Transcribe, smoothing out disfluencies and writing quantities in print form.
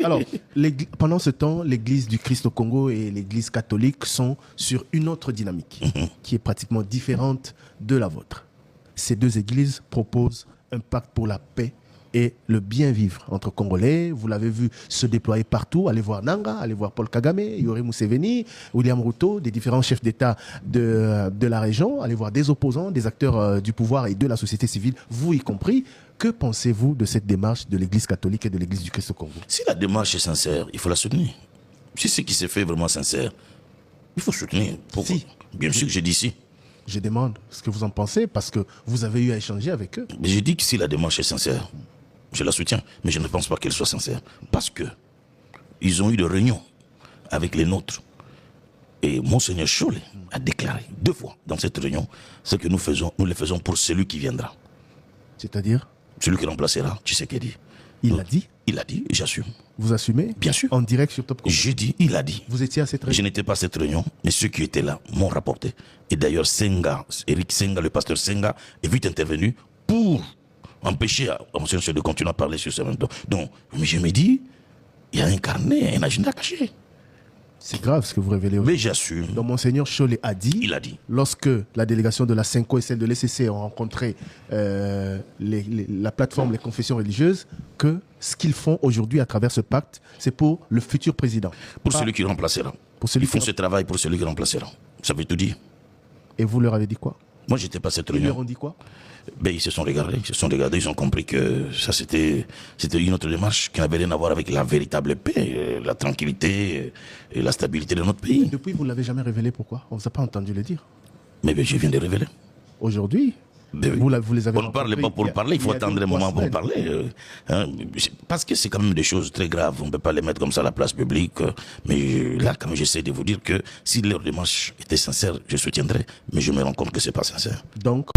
Alors, pendant ce temps, l'église du Christ au Congo et l'église catholique sont sur une autre dynamique qui est pratiquement différente de la vôtre. Ces deux églises proposent un pacte pour la paix et le bien vivre entre Congolais. Vous l'avez vu se déployer partout. Allez voir Nanga, allez voir Paul Kagame, Yoweri Museveni, William Ruto, des différents chefs d'État de la région. Allez voir des opposants, des acteurs du pouvoir et de la société civile, vous y compris. Que pensez-vous de cette démarche de l'Église catholique et de l'Église du Christ au Congo? Si la démarche est sincère, il faut la soutenir. Si ce qui s'est fait est vraiment sincère, il faut soutenir. Pourquoi? Si. Bien sûr que j'ai dit si. Je demande ce que vous en pensez parce que vous avez eu à échanger avec eux. Mais j'ai dit que si la démarche est sincère, je la soutiens, mais je ne pense pas qu'elle soit sincère. Parce que ils ont eu des réunions avec les nôtres. Et Monseigneur Chollet a déclaré 2 fois dans cette réunion ce que nous faisons, nous le faisons pour celui qui viendra. C'est-à-dire? Celui qui remplacera Tshisekedi. Il l'a dit? Il l'a dit, j'assume. Vous assumez? Bien sûr. En direct sur Top Congo? J'ai dit, il a dit. Vous étiez à cette réunion? Je n'étais pas à cette réunion, mais ceux qui étaient là m'ont rapporté. Et d'ailleurs, Senga, Eric Senga, le pasteur Senga, est vite intervenu pour empêcher à Monseigneur Chollet de continuer à parler sur ce même temps. Donc, je me dis, il y a un carnet, un agenda caché. C'est grave ce que vous révélez aujourd'hui. Mais j'assume. Donc Monseigneur Chollet a dit, Il a dit, lorsque la délégation de la CENCO et celle de l'ECC ont rencontré la plateforme Les Confessions Religieuses, que ce qu'ils font aujourd'hui à travers ce pacte, c'est pour le futur président. pour celui qui remplacera. Pour celui Ils font qui... ce travail pour celui qui remplacera. Ça veut tout dire. Et vous leur avez dit quoi? Moi, j'étais pas à cette Ils leur réunion. ont dit quoi? Ben, ils se sont regardés, ils ont compris que ça c'était une autre démarche qui n'avait rien à voir avec la véritable paix, la tranquillité et la stabilité de notre pays. Depuis, vous ne l'avez jamais révélé, pourquoi? On ne vous a pas entendu le dire. Mais ben, je viens de révéler. Aujourd'hui, Ben oui. vous les avez On ne parle rencontrés pas pour parler, il faut attendre un moment pour parler. Parce que c'est quand même des choses très graves, on ne peut pas les mettre comme ça à la place publique. Mais là, quand même, j'essaie de vous dire que si leur démarche était sincère, je soutiendrais. Mais je me rends compte que ce n'est pas sincère. Donc,